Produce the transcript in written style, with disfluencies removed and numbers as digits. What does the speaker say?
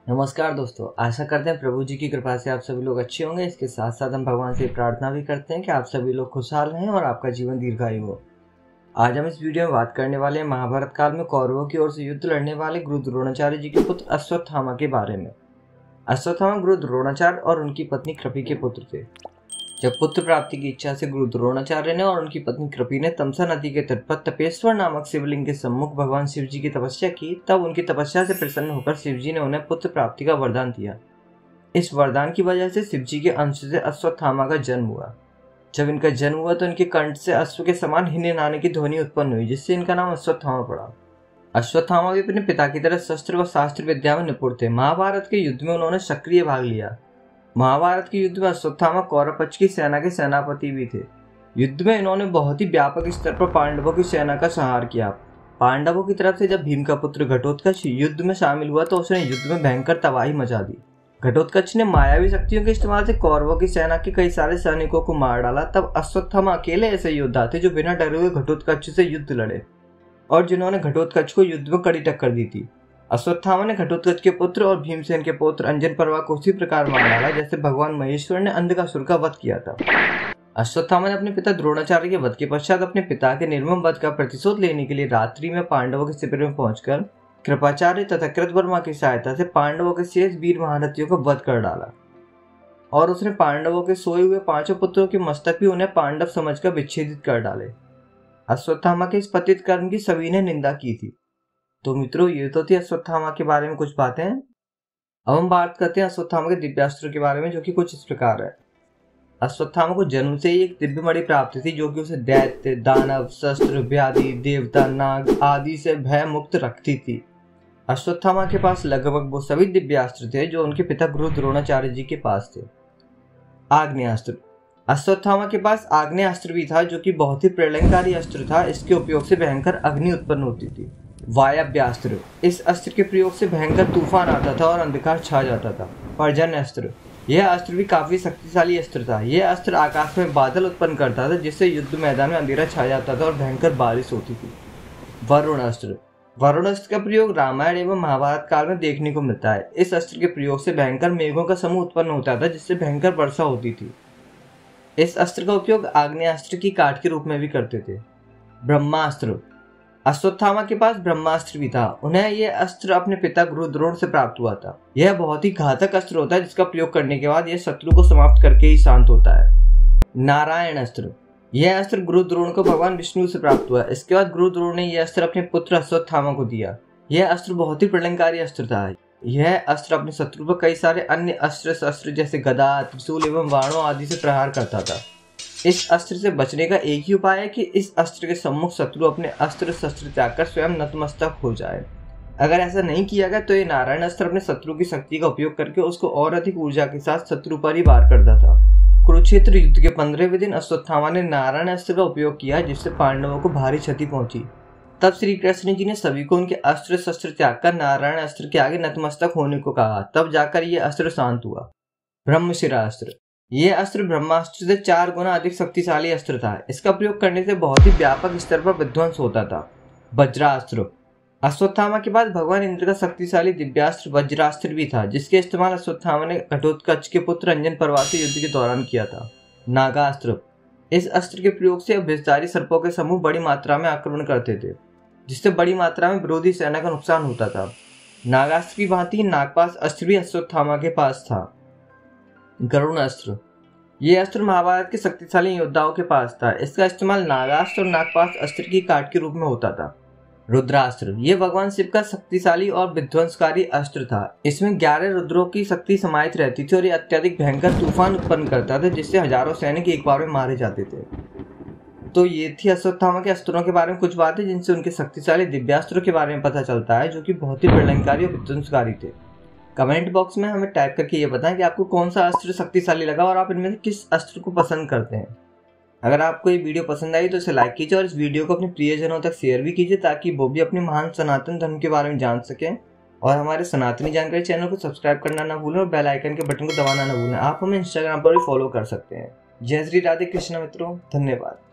नमस्कार दोस्तों, आशा करते हैं प्रभु जी की कृपा से आप सभी लोग अच्छे होंगे। इसके साथ साथ हम भगवान से प्रार्थना भी करते हैं कि आप सभी लोग खुशहाल रहें और आपका जीवन दीर्घायु हो। आज हम इस वीडियो में बात करने वाले हैं महाभारत काल में कौरवों की ओर से युद्ध लड़ने वाले गुरु द्रोणाचार्य जी के पुत्र अश्वत्थामा के बारे में। अश्वत्थामा गुरु द्रोणाचार्य और उनकी पत्नी कृपि के पुत्र थे। जब पुत्र प्राप्ति की इच्छा से गुरु द्रोणाचार्य ने और उनकी पत्नी कृपि ने तमसा नदी के तट पर तपेश्वर नामक शिवलिंग के सम्मुख भगवान शिव जी की तपस्या की, तब उनकी तपस्या से प्रसन्न होकर शिव जी ने उन्हें पुत्र प्राप्ति का वरदान दिया। इस वरदान की वजह से शिव जी के अंश से अश्वत्थामा का जन्म हुआ। जब इनका जन्म हुआ तो इनके कंठ से अश्व के समान हिनहिनाने की ध्वनि उत्पन्न हुई, जिससे इनका नाम अश्वत्थामा पड़ा। अश्वत्थामा भी अपने पिता की तरह शस्त्र व शास्त्र विद्या में निपुण थे। महाभारत के युद्ध में उन्होंने सक्रिय भाग लिया। महाभारत के युद्ध में अश्वत्थामा कौरव पक्ष की सेना के सेनापति भी थे। युद्ध में इन्होंने बहुत ही व्यापक स्तर पर पांडवों की सेना का संहार किया। पांडवों की तरफ से जब भीम का पुत्र घटोत्कच युद्ध में शामिल हुआ तो उसने युद्ध में भयंकर तबाही मचा दी। घटोत्कच ने मायावी शक्तियों के इस्तेमाल से कौरवों की सेना के कई सारे सैनिकों को मार डाला। तब अश्वत्थामा अकेले ऐसे योद्धा थे जो बिना डरे हुए घटोत्कच से युद्ध लड़े और जिन्होंने घटोत्कच को युद्ध में कड़ी टक्कर दी थी। अश्वत्थामा ने घटोत्कच के पुत्र और भीमसेन के पुत्र अंजन पर्वा को उसी प्रकार मार डाला जैसे भगवान महेश्वर ने अंधकासुर का वध किया था। अश्वत्थामा ने अपने पिता द्रोणाचार्य के वध के पश्चात अपने पिता के निर्मम वध का प्रतिशोध लेने के लिए रात्रि में पांडवों के शिविर में पहुंचकर कृपाचार्य तथा कृतवर्मा की सहायता से पांडवों के शेष वीर महारथियों को वध कर डाला और उसने पांडवों के सोए हुए 5 पुत्रों के मस्तक भी उन्हें पांडव समझकर विच्छेदित कर डाले। अश्वत्थामा के इस पतित कर्म की सभी ने निंदा की थी। तो मित्रों, ये तो थी अश्वत्थामा के बारे में कुछ बातें। अब हम बात करते हैं अश्वत्थामा के दिव्यास्त्र के बारे में, जो कि कुछ इस प्रकार है। अश्वत्थामा को जन्म से ही एक दिव्य मणि प्राप्त थी जो कि उसे दैत्य, दानव, शस्त्र, व्याधि, देवता, नाग आदि से भय मुक्त रखती थी। अश्वत्थामा के पास लगभग वो सभी दिव्यास्त्र थे जो उनके पिता गुरु द्रोणाचार्य जी के पास थे। आग्नेयास्त्र। अश्वत्थामा के पास आग्नेयास्त्र भी था जो कि बहुत ही प्रलयंकारी अस्त्र था। इसके उपयोग से भयंकर अग्नि उत्पन्न होती थी। वायव्यास्त्र। इस अस्त्र के प्रयोग से भयंकर तूफान आता था और अंधकार छा जाता था। पर्जन्य अस्त्र। यह अस्त्र भी काफी शक्तिशाली अस्त्र था। यह अस्त्र आकाश में बादल उत्पन्न करता था जिससे युद्ध मैदान में अंधेरा छा जाता था और भयंकर बारिश होती थी। वरुण अस्त्र। वरुण अस्त्र का प्रयोग रामायण एवं महाभारत काल में देखने को मिलता है। इस अस्त्र के प्रयोग से भयंकर मेघों का समूह उत्पन्न होता था जिससे भयंकर वर्षा होती थी। इस अस्त्र का उपयोग आग्नेयास्त्र की काट के रूप में भी करते थे। ब्रह्मास्त्र। अश्वत्थामा के पास ब्रह्मास्त्र भी था। उन्हें यह अस्त्र अपने पिता गुरु द्रोण से प्राप्त हुआ था। यह बहुत ही घातक अस्त्र होता है जिसका प्रयोग करने के बाद यह शत्रु को समाप्त करके ही शांत होता है। नारायण अस्त्र। यह अस्त्र गुरु द्रोण को भगवान विष्णु से प्राप्त हुआ। इसके बाद गुरु द्रोण ने यह अस्त्र अपने पुत्र अश्वत्थामा को दिया। यह अस्त्र बहुत ही प्रलयंकारी अस्त्र था। यह अस्त्र अपने शत्रु पर कई सारे अन्य अस्त्र शस्त्र जैसे गदा, त्रिशूल एवं बाणों आदि से प्रहार करता था। इस अस्त्र से बचने का एक ही उपाय है कि इस अस्त्र के सम्मुख शत्रु अपने अस्त्र शस्त्र त्याग कर स्वयं नतमस्तक हो जाए। अगर ऐसा नहीं किया गया तो ये नारायण अस्त्र अपने शत्रु की शक्ति का उपयोग करके उसको और अधिक ऊर्जा के साथ शत्रु पर ही वार करता था। कुरुक्षेत्र युद्ध के 15वें दिन अश्वत्थामा ने नारायण अस्त्र का उपयोग किया जिससे पांडवों को भारी क्षति पहुंची। तब श्री कृष्ण जी ने सभी को उनके अस्त्र शस्त्र त्याग कर नारायण अस्त्र के आगे नतमस्तक होने को कहा। तब जाकर यह अस्त्र शांत हुआ। ब्रह्मशिरा अस्त्र। यह अस्त्र ब्रह्मास्त्र से 4 गुना अधिक शक्तिशाली अस्त्र था। इसका प्रयोग करने से बहुत ही व्यापक स्तर पर विध्वंस होता था। वज्रास्त्र। अश्वत्थामा के पास भगवान इंद्र का शक्तिशाली दिव्यास्त्र वज्रास्त्र भी था जिसके इस्तेमाल अश्वत्थामा ने घटोत्कच के पुत्र अंजन पर्वा से युद्ध के दौरान किया था। नागास्त्र। इस अस्त्र के प्रयोग से विषधारी सर्पों के समूह बड़ी मात्रा में आक्रमण करते थे जिससे बड़ी मात्रा में विरोधी सेना का नुकसान होता था। नागास्त्र की भांति नागपाश अस्त्र भी अश्वत्थामा के पास था। गरुण अस्त्र। यह अस्त्र महाभारत के शक्तिशाली योद्धाओं के पास था। इसका इस्तेमाल नागास्त्र और नागपाश अस्त्र की काट के रूप में होता था। रुद्रास्त्र। यह भगवान शिव का शक्तिशाली और विध्वंसकारी अस्त्र था। इसमें 11 रुद्रों की शक्ति समाहित रहती थी और यह अत्यधिक भयंकर तूफान उत्पन्न करता था जिससे हजारों सैनिक एक बार में मारे जाते थे। तो ये थी अश्वत्थामा के अस्त्रों के बारे में कुछ बातें जिनसे उनके शक्तिशाली दिव्यास्त्रों के बारे में पता चलता है जो कि बहुत ही प्रलयंकारी और विध्वंसकारी थे। कमेंट बॉक्स में हमें टाइप करके ये बताएं कि आपको कौन सा अस्त्र शक्तिशाली लगा और आप इनमें से किस अस्त्र को पसंद करते हैं। अगर आपको ये वीडियो पसंद आई तो इसे लाइक कीजिए और इस वीडियो को अपने प्रियजनों तक शेयर भी कीजिए ताकि वो भी अपने महान सनातन धर्म के बारे में जान सकें। और हमारे सनातनी जानकारी चैनल को सब्सक्राइब करना ना भूलें और बेल आइकन के बटन को दबाना ना भूलें। आप हमें इंस्टाग्राम पर भी फॉलो कर सकते हैं। जय श्री राधे कृष्ण मित्रों, धन्यवाद।